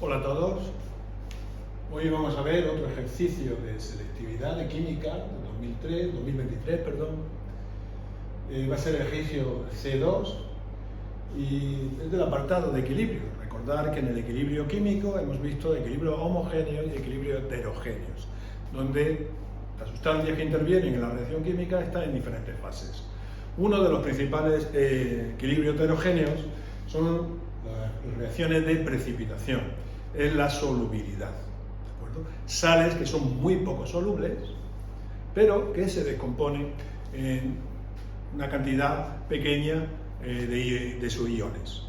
Hola a todos. Hoy vamos a ver otro ejercicio de selectividad de química de 2023, perdón. Va a ser el ejercicio C2 y es del apartado de equilibrio. Recordar que en el equilibrio químico hemos visto equilibrios homogéneos y equilibrios heterogéneos, donde las sustancias que intervienen en la reacción química están en diferentes fases. Uno de los principales equilibrios heterogéneos son las reacciones de precipitación, es la solubilidad. ¿De acuerdo? Sales que son muy poco solubles, pero que se descomponen en una cantidad pequeña de sus iones.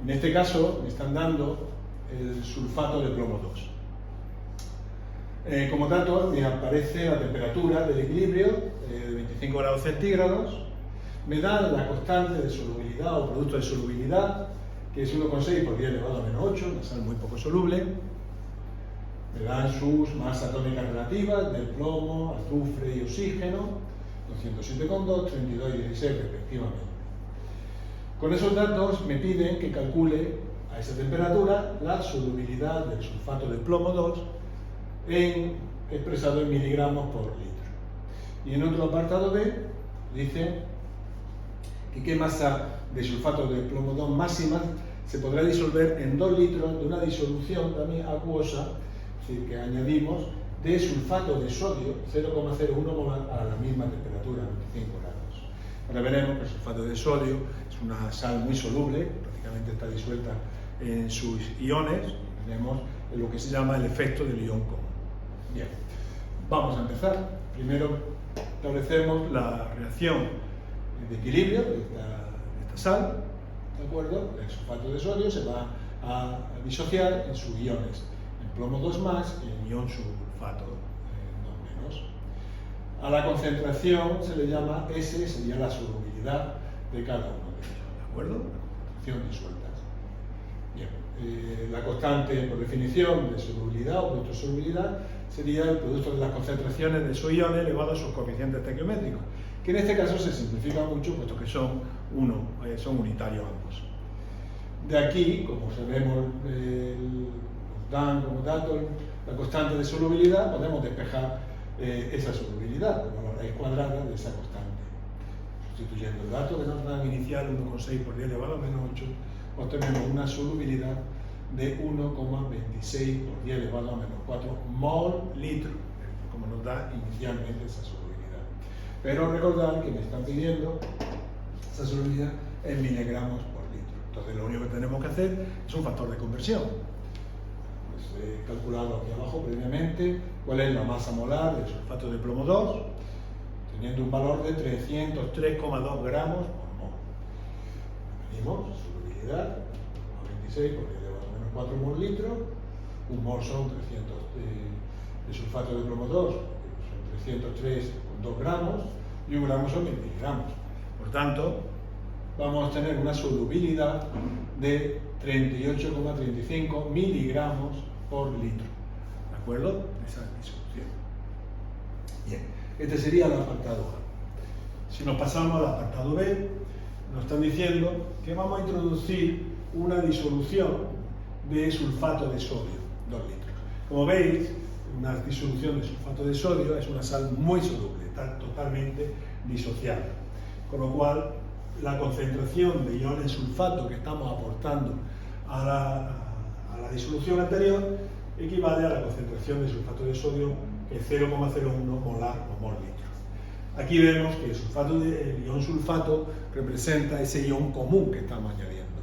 En este caso me están dando el sulfato de plomo 2. Como dato me aparece la temperatura del equilibrio de 25 grados centígrados, me dan la constante de solubilidad o producto de solubilidad, que es 1,6 por 10 elevado a menos 8, una sal muy poco soluble. Me dan sus masas atómicas relativas del plomo, azufre y oxígeno, 207,2, 32 y 16 respectivamente. Con esos datos me piden que calcule a esa temperatura la solubilidad del sulfato de plomo 2 expresado en miligramos por litro. Y en otro apartado B dice que qué masa de sulfato de plomo 2 máxima se podrá disolver en 2 litros de una disolución también acuosa, es decir, que añadimos de sulfato de sodio 0,01 molar a la misma temperatura, 25 grados. Ahora veremos que el sulfato de sodio es una sal muy soluble, prácticamente está disuelta en sus iones, y veremos lo que se llama el efecto del ion común. Bien, vamos a empezar. Primero establecemos la reacción de equilibrio de esta sal, ¿de acuerdo? El sulfato de sodio se va a disociar en sus iones, en plomo 2 más y en ion sulfato 2 menos. A la concentración se le llama S, sería la solubilidad de cada uno de ellos, ¿de acuerdo? La concentración disueltas. Bien, la constante por definición de solubilidad o producto de solubilidad sería el producto de las concentraciones de esos iones elevado a sus coeficientes estequiométricos, que en este caso se simplifica mucho puesto que son unitarios ambos. De aquí, como sabemos, nos dan como dato la constante de solubilidad, podemos despejar esa solubilidad como la raíz cuadrada de esa constante. Sustituyendo el dato que nos dan inicial 1,6 por 10 elevado a menos 8, obtenemos una solubilidad de 1,26 por 10 elevado a menos 4 mol litro, como nos da inicialmente esa solubilidad. Pero recordar que me están pidiendo esa solubilidad en miligramos por litro. Entonces lo único que tenemos que hacer es un factor de conversión. Pues he calculado aquí abajo previamente cuál es la masa molar del sulfato de plomo 2, teniendo un valor de 303,2 gramos por mol. Medimos solubilidad, 96 por 10 elevado a menos 4 mol litro. Un mol son 300 de sulfato de plomo 2, son 303,2 gramos, y un gramo son 1000 miligramos. Por tanto, vamos a tener una solubilidad de 38,35 miligramos por litro. ¿De acuerdo? Esa disolución. Bien, este sería el apartado A. Si nos pasamos al apartado B, nos están diciendo que vamos a introducir una disolución de sulfato de sodio, 2 litros. Como veis, una disolución de sulfato de sodio es una sal muy soluble, está totalmente disociada. Con lo cual, la concentración de iones sulfato que estamos aportando a la disolución anterior equivale a la concentración de sulfato de sodio, que es 0,01 molar o mol litro. Aquí vemos que el ion sulfato representa ese ion común que estamos añadiendo.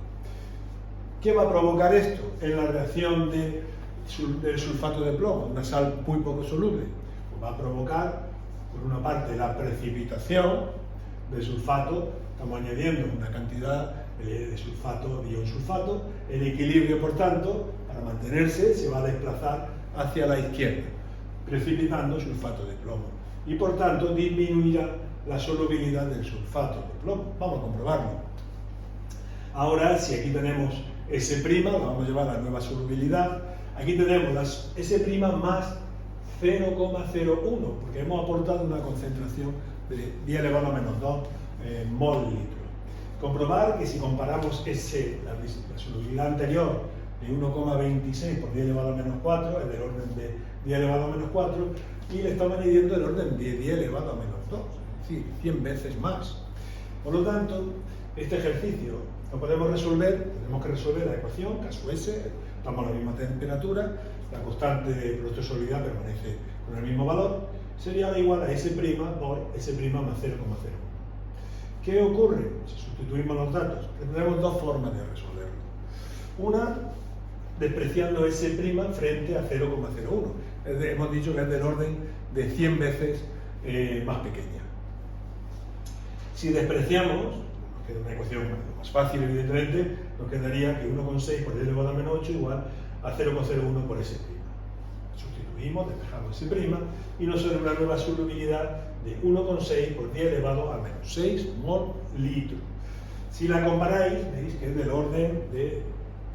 ¿Qué va a provocar esto en la reacción del sulfato de plomo, una sal muy poco soluble? Pues va a provocar, por una parte, la precipitación del sulfato. Estamos añadiendo una cantidad de sulfato, de ion sulfato. El equilibrio, por tanto, para mantenerse, se va a desplazar hacia la izquierda, precipitando sulfato de plomo. Y, por tanto, disminuirá la solubilidad del sulfato de plomo. Vamos a comprobarlo. Ahora, si aquí tenemos S', la vamos a llevar a la nueva solubilidad. Aquí tenemos S' más 0,01, porque hemos aportado una concentración de 10 elevado a menos 2 mol litro. Comprobar que si comparamos la solubilidad anterior de 1,26 por 10 elevado a menos 4, es del orden de 10 elevado a menos 4, y le estamos midiendo el orden de 10 elevado a menos 2, es decir, 100 veces más. Por lo tanto, este ejercicio lo podemos resolver, tenemos que resolver la ecuación, caso S, estamos a la misma temperatura, la constante de producto de solubilidad permanece con el mismo valor, sería igual a S' por S' más 0,01. ¿Qué ocurre? Si sustituimos los datos, tendremos dos formas de resolverlo. Una, despreciando S' frente a 0,01. Hemos dicho que es del orden de 100 veces más pequeña. Si despreciamos, nos queda una ecuación más fácil, evidentemente, nos quedaría que 1,6 por 10 elevado a menos 8 igual a 0,01 por S'. Sustituimos, despejamos S' y nos sale una nueva solubilidad de 1,6 por 10 elevado a menos 6 mol litro. Si la comparáis, veis que es del orden de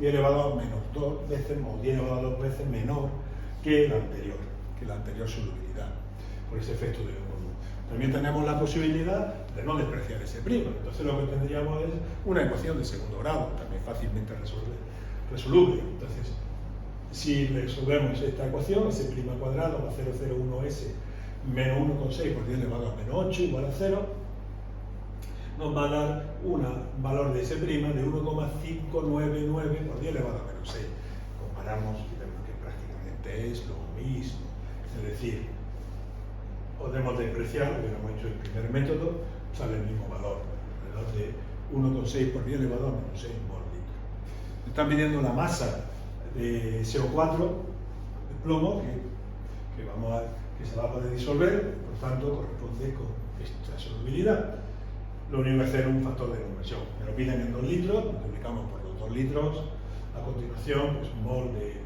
10 elevado a menos 2 veces o 10 elevado a 2 veces menor que la anterior solubilidad, por ese efecto de volumen. También tenemos la posibilidad de no despreciar ese prima, entonces lo que tendríamos es una ecuación de segundo grado, también fácilmente resoluble. Entonces, si resolvemos esta ecuación, S' cuadrado más 0,01S menos 1,6 por 10 elevado a menos 8 igual a 0, nos va a dar un valor de S' de 1,599 por 10 elevado a menos 6. Comparamos y vemos que prácticamente es lo mismo. Es decir, podemos despreciar, lo que hemos hecho el primer método, sale el mismo valor, alrededor de 1,6 por 10 elevado a menos 6 mol litro. Están midiendo la masa de CO4, de plomo, que se va a poder disolver, por tanto corresponde con esta solubilidad. Lo único que hacer es un factor de conversión. Me lo piden en 2 litros, multiplicamos por los 2 litros, a continuación pues un mol de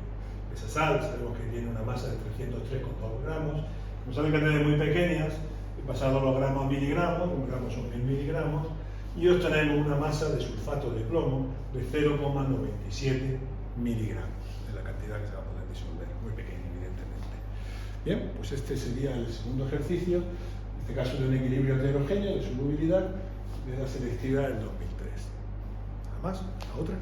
esa sal, sabemos que tiene una masa de 303,2 gramos, como saben que tienen muy pequeñas, he pasado los gramos a miligramos, un gramo son 1000 miligramos, y obtenemos una masa de sulfato de plomo de 0,97 miligramos, de la cantidad que se va a poder disolver, muy pequeña evidentemente. Bien, pues este sería el segundo ejercicio, en este caso de un equilibrio heterogéneo de solubilidad de la selectividad del 2003. Nada más, la otra.